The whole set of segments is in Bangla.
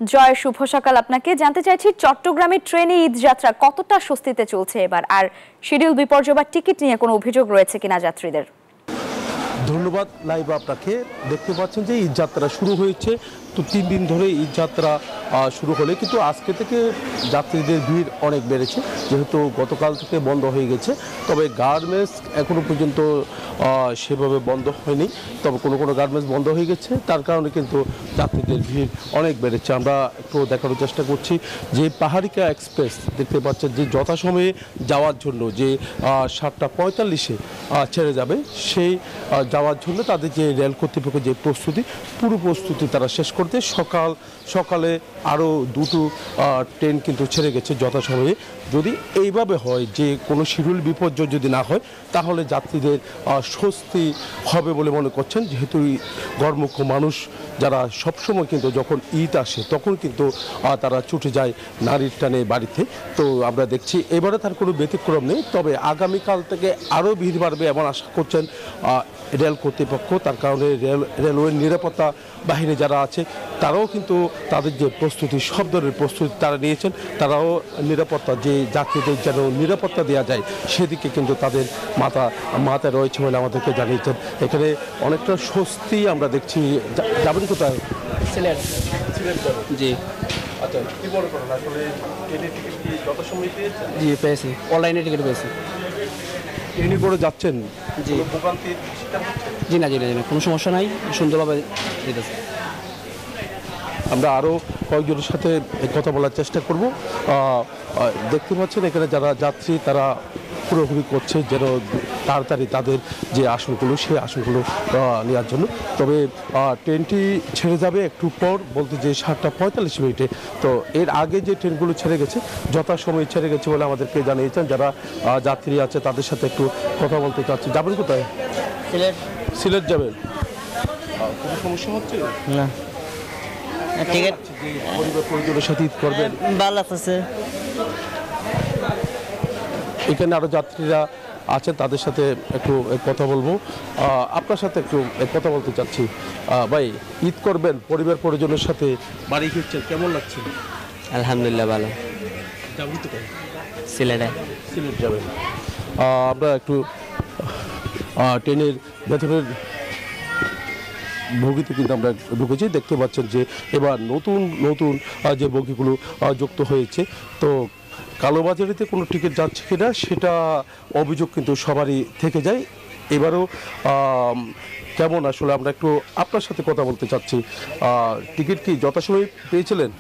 জয়, শুভ সকাল আপনাকে। জানতে চাইছি চট্টগ্রামের ট্রেনে ঈদ যাত্রা কতটা স্বস্তিতে চলছে এবার, আর শিডিউল বিপর্যয় বা টিকিট নিয়ে কোনো অভিযোগ রয়েছে কিনা যাত্রীদের? ধন্যবাদ লাইভ আপনাকে। দেখতে পাচ্ছেন যে ঈদ যাত্রা শুরু হয়েছে, তো 3 দিন ধরে ঈদ যাত্রা শুরু হলে কিন্তু আজকে থেকে যাত্রীদের ভিড় অনেক বেড়েছে, যেহেতু গতকাল থেকে বন্ধ হয়ে গেছে। তবে গার্মেন্টস এখনও পর্যন্ত সেভাবে বন্ধ হয়নি, তবে কোনো কোনো গার্মেন্টস বন্ধ হয়ে গেছে, তার কারণে কিন্তু যাত্রীদের ভিড় অনেক বেড়েছে। আমরা একটু দেখানোর চেষ্টা করছি যে পাহাড়িকা এক্সপ্রেস দেখতে পাচ্ছেন যে যথাসময়ে যাওয়ার জন্য যে 7:45-এ ছেড়ে যাবে, সেই যাওয়ার জন্য তাদের যে রেল কর্তৃপক্ষের যে প্রস্তুতি, পুরো প্রস্তুতি তারা শেষ করতে সকালে আরও দুটো ট্রেন কিন্তু ছেড়ে গেছে যথাসময়ে। যদি এইভাবে হয় যে কোনো শিডিউল বিপর্যয় যদি না হয়, তাহলে যাত্রীদের স্বস্তি হবে বলে মনে করছেন, যেহেতু গর্মুখ মানুষ যারা সবসময় কিন্তু যখন ঈদ আসে তখন কিন্তু তারা ছুটে যায় নারীর টানে বাড়িতে। তো আমরা দেখছি এবারে তার কোনো ব্যতিক্রম নেই, তবে আগামীকাল থেকে আরও ভিড় বাড়বে এমন আশা করছেন রেল কর্তৃপক্ষ। তার কারণে রেলওয়ের নিরাপত্তা বাহিনী যারা আছে তারাও কিন্তু তাদের যে প্রস্তুতি, সব ধরনের প্রস্তুতি তারা নিয়েছেন। তারাও নিরাপত্তা, যে যাত্রীদের যেন নিরাপত্তা দেওয়া যায় সেদিকে কিন্তু তাদের মাথায় রয়েছে বলে আমাদেরকে জানিয়েছেন। এখানে অনেকটা স্বস্তি আমরা দেখছি। যাবেন কোথায়? সিলেট। জি। আচ্ছা, কি মনে করেন আসলে ট্রেনের টিকিট কি যথাসময়ে পেয়েছেন? জি পেয়েছি, অনলাইনে টিকিট পেয়েছি। ট্রেনে করে যাচ্ছেন? জি। জি না, কোনো সমস্যা নাই, সুন্দরভাবে যেতেছে। আমরা আরও কয়েকজনের সাথে কথা বলার চেষ্টা করব। দেখতে পাচ্ছেন এখানে যারা যাত্রী তারা পুরোপুরি করছে যেন তাড়াতাড়ি তাদের যে আসনগুলো সেই আসনগুলো নেওয়ার জন্য। তবে ট্রেনটি ছেড়ে যাবে একটু পর, বলতে যে 7:45 তো এর আগে যে ট্রেনগুলো ছেড়ে গেছে যথাসময়ে ছেড়ে গেছে বলে আমাদেরকে জানিয়েছেন। যারা যাত্রী আছে তাদের সাথে একটু কথা বলতে চাচ্ছি। যাবেন কোথায়? সিলেট যাবেন? কোনো সমস্যা হচ্ছে না? টিকিট পরিবার পরিজনের সাথে ঈদ করবেন? ভালো লাগতেছে। এখানে আরও যাত্রীরা আছেন, তাদের সাথে একটু কথা বলবো। আপনার সাথে একটু কথা বলতে চাচ্ছি। ভাই, ঈদ করবেন পরিবার পরিজনের সাথে, বাড়ি ফিরছেন, কেমন লাগছে? আলহামদুলিল্লাহ ভালো। যাবেন তো? সিলেট যাবেন। আমরা একটু ট্রেনের ভেতরের বগিতে কিন্তু আমরা ঢুকেছি। দেখতে পাচ্ছেন যে এবার নতুন যে বগিগুলো যুক্ত হয়েছে, তো কালোবাজারিতে কোনো টিকিট যাচ্ছে কিনা সেটা অভিযোগ কিন্তু সবারই থেকে যায়। এবারও কেমন আসলে আমরা একটু আপনার সাথে কথা বলতে চাচ্ছি। টিকিট কি যথাসময়ে পেয়েছিলেন?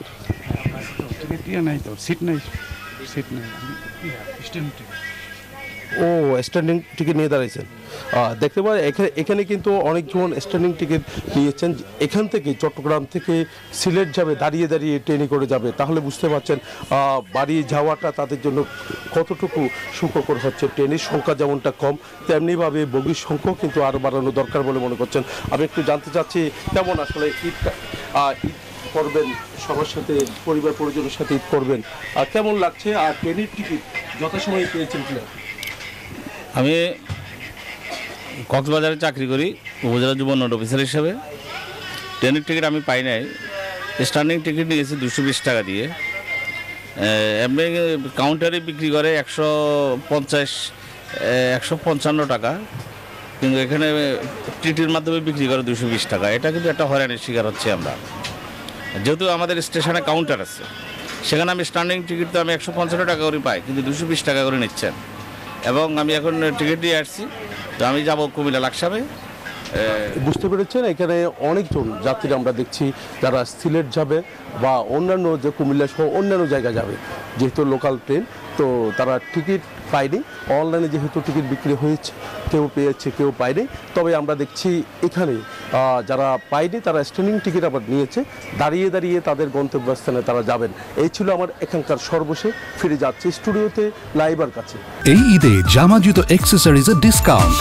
টিকিট নাই তো, সিট নাই। ও, স্ট্যান্ডিং টিকিট নিয়ে দাঁড়িয়েছেন। দেখতে পাই এখানে কিন্তু অনেকজন স্ট্যান্ডিং টিকিট নিয়েছেন। এখান থেকে চট্টগ্রাম থেকে সিলেট যাবে, দাঁড়িয়ে ট্রেনে করে যাবে। তাহলে বুঝতে পারছেন বাড়ি যাওয়াটা তাদের জন্য কতটুকু সুখকর হচ্ছে। ট্রেনের সংখ্যা যেমনটা কম, তেমনিভাবে বগির সংখ্যাও কিন্তু আরও বাড়ানো দরকার বলে মনে করছেন। আমি একটু জানতে চাচ্ছি কেমন আসলে ঈদ করবেন সবার সাথে, পরিবার পরিজনের সাথে ঈদ করবেন, কেমন লাগছে? আর ট্রেনের টিকিট যথাসময়ে পেয়েছেন কিনা? আমি কক্সবাজারে চাকরি করি উপজেলা যুব নোট অফিসার হিসেবে। ট্রেনের টিকিট আমি পাই নাই, স্ট্যান্ডিং টিকিট নিয়েছি 220 টাকা দিয়ে। এমনি কাউন্টারে বিক্রি করে 155 টাকা, কিন্তু এখানে টিটির মাধ্যমে বিক্রি করে 220 টাকা। এটা কিন্তু একটা হয়রানির শিকার হচ্ছে আমরা, যেহেতু আমাদের স্টেশনে কাউন্টার আছে। সেখানে আমি স্ট্যান্ডিং টিকিট তো আমি 155 টাকা করে পাই, কিন্তু 220 টাকা করে নিচ্ছেন। এবং আমি এখন টিকিট দিয়ে আসছি, তো আমি যাব কুমিল্লা লাকসামে। বুঝতে পেরেছেন এখানে অনেকজন যাত্রী আমরা দেখছি যারা সিলেট যাবে বা অন্যান্য যে কুমিল্লা সহ অন্যান্য জায়গা যাবে, যেহেতু লোকাল ট্রেন, তো তারা টিকিট পায়নি। অনলাইনে যেহেতু টিকিট বিক্রি হয়েছে, কেউ পেয়েছে কেউ পায়নি। তবে আমরা দেখছি এখানে যারা পায়নি তারা স্ট্যান্ডিং টিকিট আবার নিয়েছে, দাঁড়িয়ে তাদের গন্তব্যস্থানে তারা যাবেন। এই ছিল আমার এখানকার সর্বশেষ। ফিরে যাচ্ছি স্টুডিওতে লাইবার কাছে। এই ঈদে জামা জুতো অ্যাক্সেসরিজের ডিসকাউন্ট।